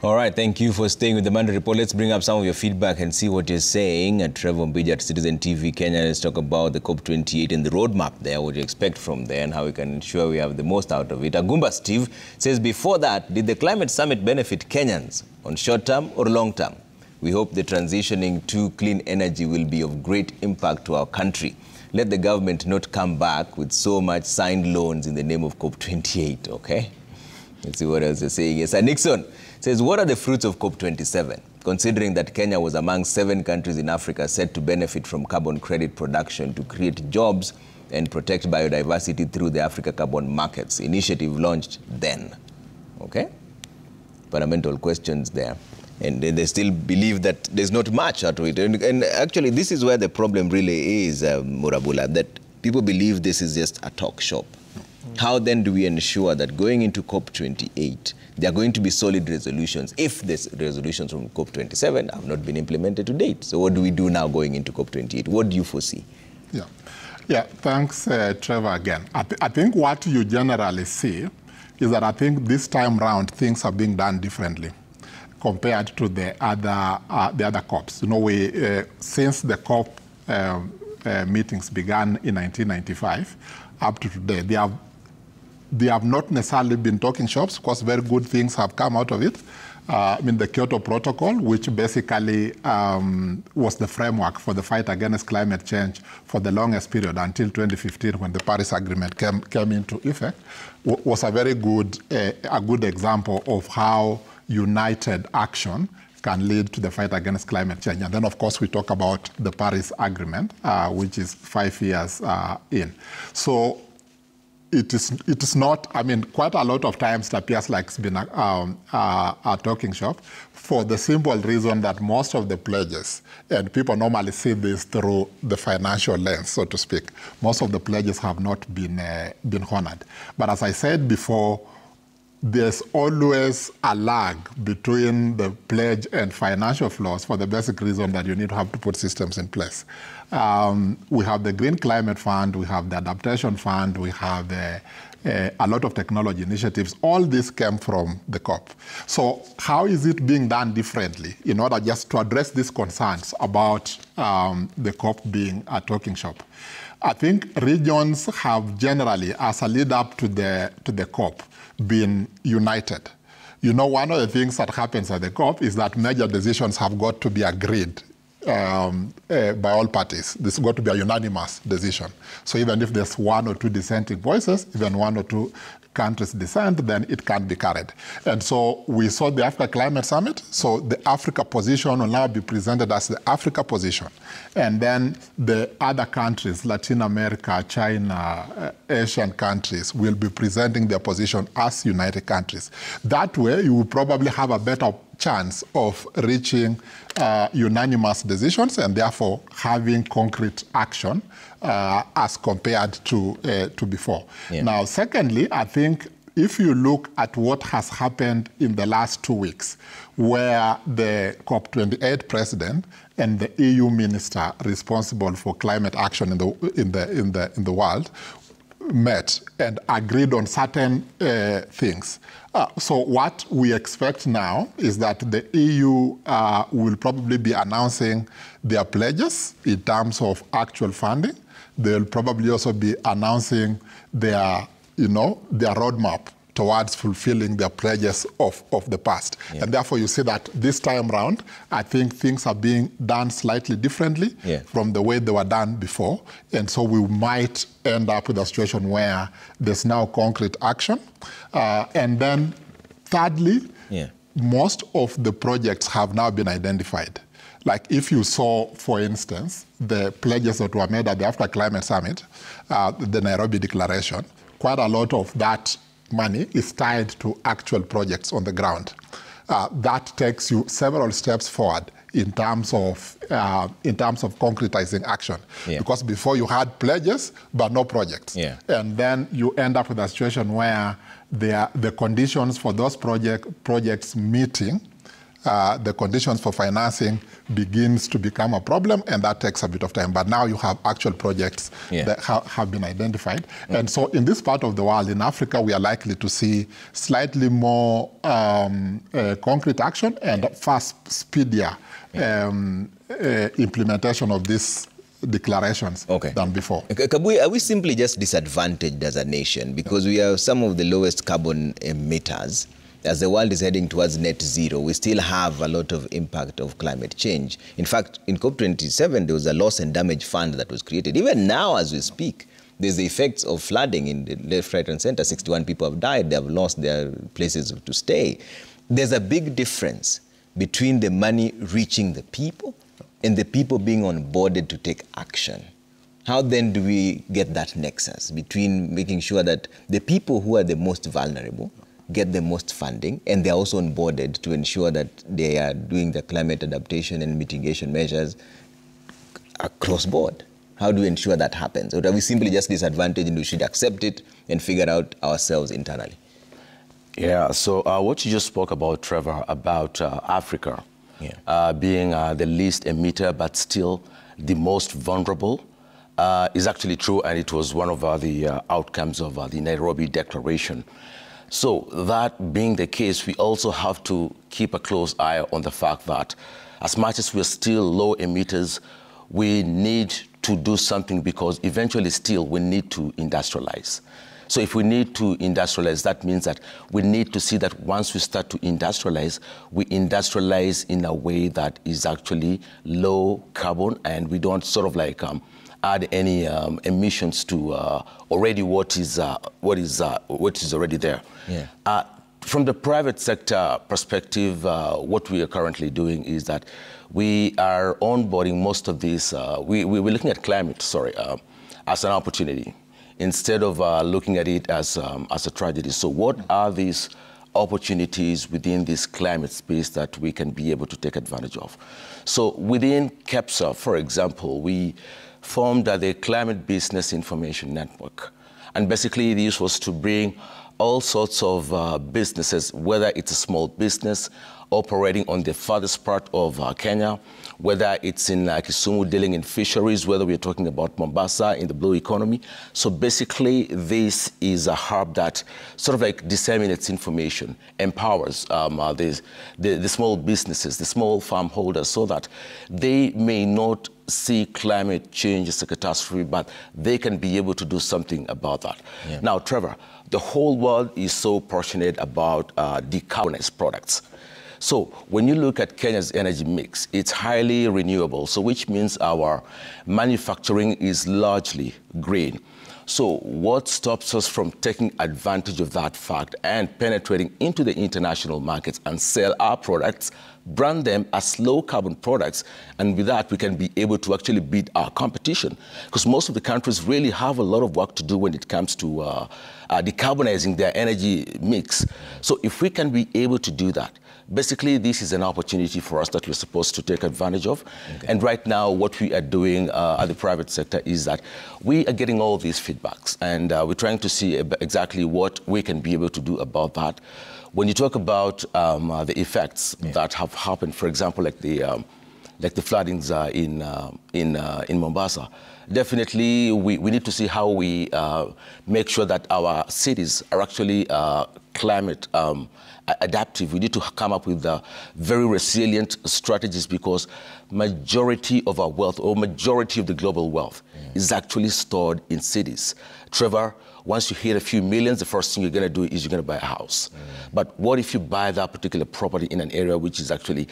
All right, thank you for staying with the Monday Report. Let's bring up some of your feedback and see what you're saying. Trevor Mbija at Citizen TV Kenya, let's talk about the COP28 and the roadmap there, what you expect from there and how we can ensure we have the most out of it. Agumba Steve says, before that, did the climate summit benefit Kenyans on short term or long term? We hope the transitioning to clean energy will be of great impact to our country. Let the government not come back with so much signed loans in the name of COP28, okay? Let's see what else you're saying. Yes, and Nixon says, what are the fruits of COP27, considering that Kenya was among 7 countries in Africa set to benefit from carbon credit production to create jobs and protect biodiversity through the Africa Carbon Markets initiative launched then? Okay? Fundamental questions there. And they still believe that there's not much out of it. And actually, this is where the problem really is, Murabula, that people believe this is just a talk shop. How then do we ensure that going into COP28, there are going to be solid resolutions if the resolutions from COP27 have not been implemented to date? So what do we do now going into COP28? What do you foresee? Yeah, thanks, Trevor, again. I think what you generally see is that I think this time round things are being done differently compared to the other COPs. You know, since the COP meetings began in 1995 up to today, they have not necessarily been talking shops. Of course, very good things have come out of it. I mean, the Kyoto Protocol, which basically was the framework for the fight against climate change for the longest period until 2015, when the Paris Agreement came into effect, was a very good, a good example of how united action can lead to the fight against climate change. And then, of course, we talk about the Paris Agreement, which is 5 years in. So it is not, I mean, quite a lot of times it appears like it's been a talking shop for the simple reason that most of the pledges, and people normally see this through the financial lens, so to speak, most of the pledges have not been honored. But as I said before, there's always a lag between the pledge and financial flows for the basic reason that you need to have to put systems in place. We have the Green Climate Fund, we have the Adaptation Fund, we have a lot of technology initiatives. All this came from the COP. So how is it being done differently in order just to address these concerns about the COP being a talking shop? I think regions have generally, as a lead up to the COP, been united. You know, one of the things that happens at the COP is that major decisions have got to be agreed by all parties. This has got to be a unanimous decision. So even if there's 1 or 2 dissenting voices, even 1 or 2 countries dissent, then it can't be carried. And so we saw the Africa Climate Summit. So the Africa position will now be presented as the Africa position. And then the other countries, Latin America, China, Asian countries, will be presenting their position as united countries. That way, you will probably have a better chance of reaching unanimous decisions and therefore having concrete action as compared to before. Yeah. Now, secondly, I think if you look at what has happened in the last 2 weeks, where the COP28 president and the EU minister responsible for climate action in the world met and agreed on certain things. So what we expect now is that the EU will probably be announcing their pledges in terms of actual funding. They'll probably also be announcing their roadmap towards fulfilling their pledges of the past. Yeah. And therefore, you see that this time round, I think things are being done slightly differently from the way they were done before. And so we might end up with a situation where there's now concrete action. And then thirdly, most of the projects have now been identified. Like if you saw, for instance, the pledges that were made at the Africa Climate Summit, the Nairobi Declaration, quite a lot of that money is tied to actual projects on the ground. That takes you several steps forward in terms of concretizing action. Because before you had pledges, but no projects. And then you end up with a situation where the conditions for those projects meeting the conditions for financing begins to become a problem, and that takes a bit of time. But now you have actual projects that have been identified. And so in this part of the world, in Africa, we are likely to see slightly more concrete action and fast, speedier implementation of these declarations than before. Kabui, are we simply just disadvantaged as a nation because we have some of the lowest carbon emitters? As the world is heading towards net zero, we still have a lot of impact of climate change. In fact, in COP27, there was a loss and damage fund that was created. Even now, as we speak, there's the effects of flooding in the left, right, and center. 61 people have died. They have lost their places to stay. There's a big difference between the money reaching the people and the people being onboarded to take action. How then do we get that nexus between making sure that the people who are the most vulnerable get the most funding, and they're also onboarded to ensure that they are doing the climate adaptation and mitigation measures across board? How do we ensure that happens? Or are we simply just disadvantaged and we should accept it and figure out ourselves internally? Yeah, so what you just spoke about, Trevor, about Africa being the least emitter but still the most vulnerable is actually true, and it was one of the outcomes of the Nairobi Declaration. So that being the case, we also have to keep a close eye on the fact that as much as we're still low emitters, we need to do something because eventually still we need to industrialize. So if we need to industrialize, that means that we need to see that once we start to industrialize, we industrialize in a way that is actually low carbon, and we don't sort of like add any emissions to already what is already there. From the private sector perspective, what we are currently doing is that we are onboarding most of these. We're looking at climate, as an opportunity instead of looking at it as a tragedy. So what are these opportunities within this climate space that we can be able to take advantage of? So within KEPSA, for example, we formed the Climate Business Information Network. And basically this was to bring all sorts of businesses, whether it's a small business operating on the farthest part of Kenya, whether it's in Kisumu dealing in fisheries, whether we're talking about Mombasa in the blue economy. So basically this is a hub that sort of like disseminates information, empowers the small businesses, the small farm holders, so that they may not see climate change as a catastrophe, but they can be able to do something about that. Now, Trevor, the whole world is so passionate about decarbonized products. So when you look at Kenya's energy mix, it's highly renewable, so which means our manufacturing is largely green. So what stops us from taking advantage of that fact and penetrating into the international markets and sell our products, brand them as low carbon products, and with that we can be able to actually beat our competition? Because most of the countries really have a lot of work to do when it comes to decarbonizing their energy mix. So if we can be able to do that, basically this is an opportunity for us that we're supposed to take advantage of. And right now what we are doing at the private sector is that we are getting all these feedbacks, and we're trying to see exactly what we can be able to do about that. When you talk about the effects that have happened, for example, like the floodings in Mombasa, definitely we need to see how we make sure that our cities are actually climate adaptive. We need to come up with very resilient strategies, because majority of our wealth, or majority of the global wealth, is actually stored in cities. Trevor, once you hit a few millions, the first thing you're going to do is you're going to buy a house. But what if you buy that particular property in an area which is actually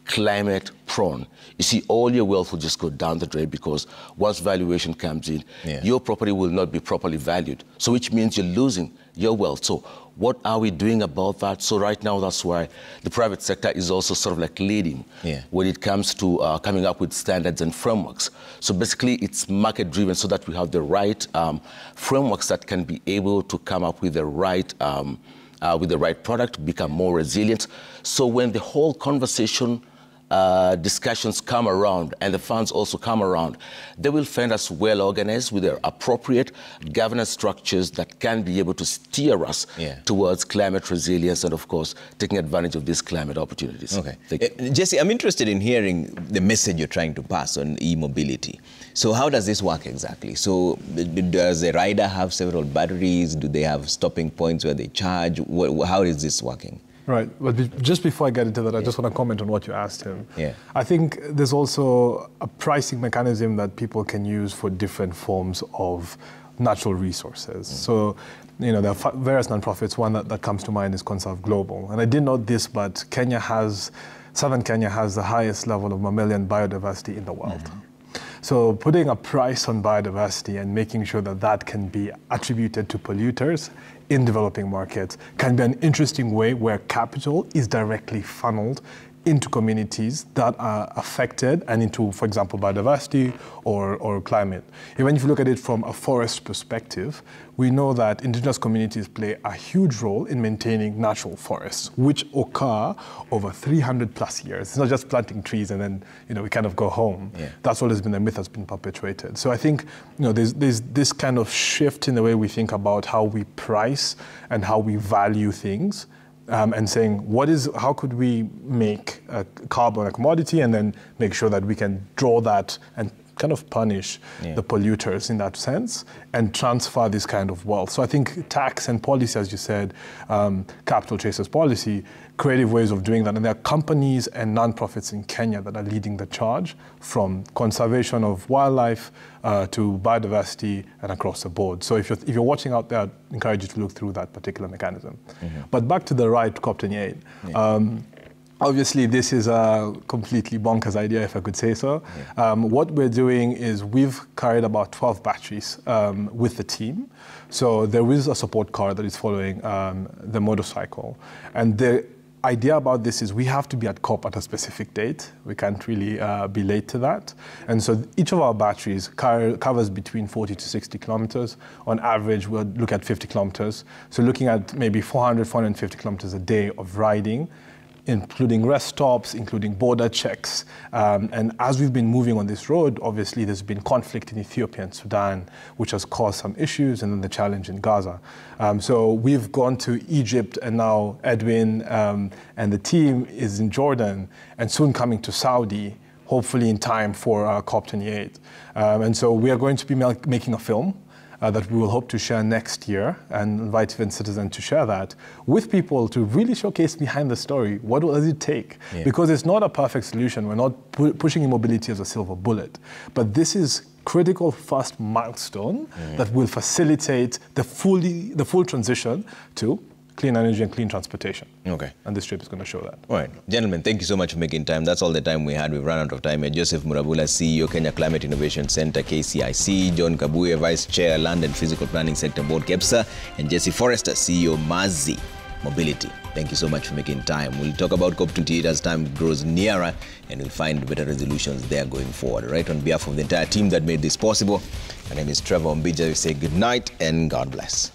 climate prone? You see, all your wealth will just go down the drain, because once valuation comes in, your property will not be properly valued. So which means you're losing your wealth. So what are we doing about that? So right now, that's why the private sector is also sort of like leading when it comes to coming up with standards and frameworks. So basically, it's market driven, so that we have the right frameworks that can be able to come up with the right product, become more resilient. So when the whole conversation discussions come around and the funds also come around, they will find us well organized with their appropriate governance structures that can be able to steer us towards climate resilience and, of course, taking advantage of these climate opportunities. Okay. Jesse, I'm interested in hearing the message you're trying to pass on e-mobility. So how does this work exactly? So does a rider have several batteries? Do they have stopping points where they charge? How is this working? Right, but just before I get into that, I just want to comment on what you asked him. Yeah. I think there's also a pricing mechanism that people can use for different forms of natural resources. So, you know, there are various nonprofits. One that comes to mind is Conserve Global. And I didn't know this, but Southern Kenya has the highest level of mammalian biodiversity in the world. So putting a price on biodiversity and making sure that that can be attributed to polluters in developing markets can be an interesting way where capital is directly funneled into communities that are affected and into, for example, biodiversity or climate. Even if you look at it from a forest perspective, we know that indigenous communities play a huge role in maintaining natural forests, which occur over 300 plus years. It's not just planting trees and then, you know, we kind of go home. Yeah. That's always been a myth that's been perpetuated. So I think, you know, there's this kind of shift in the way we think about how we price and how we value things. And saying, how could we make carbon a commodity and then make sure that we can draw that and kind of punish the polluters in that sense and transfer this kind of wealth. So I think tax and policy, as you said, capital traces policy, creative ways of doing that. And there are companies and nonprofits in Kenya that are leading the charge from conservation of wildlife to biodiversity and across the board. So if you're watching out there, I'd encourage you to look through that particular mechanism. But back to the right, COP28. Obviously, this is a completely bonkers idea, if I could say so. What we're doing is we've carried about 12 batteries with the team. So there is a support car that is following the motorcycle. And the idea about this is we have to be at COP at a specific date. We can't really be late to that. And so each of our batteries covers between 40 to 60 kilometers. On average, we'll look at 50 kilometers. So looking at maybe 400, 450 kilometers a day of riding, including rest stops, including border checks. And as we've been moving on this road, obviously there's been conflict in Ethiopia and Sudan, which has caused some issues, and then the challenge in Gaza. So we've gone to Egypt, and now Edwin and the team is in Jordan, and soon coming to Saudi, hopefully in time for COP28. And so we are going to be making a film that we will hope to share next year and invite even citizens to share that with people to really showcase behind the story. What does it take? Because it's not a perfect solution. We're not pushing mobility as a silver bullet, but this is critical first milestone that will facilitate the full transition to clean energy and clean transportation. Okay. And this trip is going to show that. All right. Gentlemen, thank you so much for making time. That's all the time we had. We've run out of time. Joseph Murabula, CEO, Kenya Climate Innovation Center, KCIC, John Kabuye, Vice Chair, Land and Physical Planning Sector Board, KEPSA, and Jesse Forrester, CEO, Mazi Mobility. Thank you so much for making time. We'll talk about COP28 as time grows nearer, and we'll find better resolutions there going forward. Right? On behalf of the entire team that made this possible, my name is Trevor Mbija. We say good night and God bless.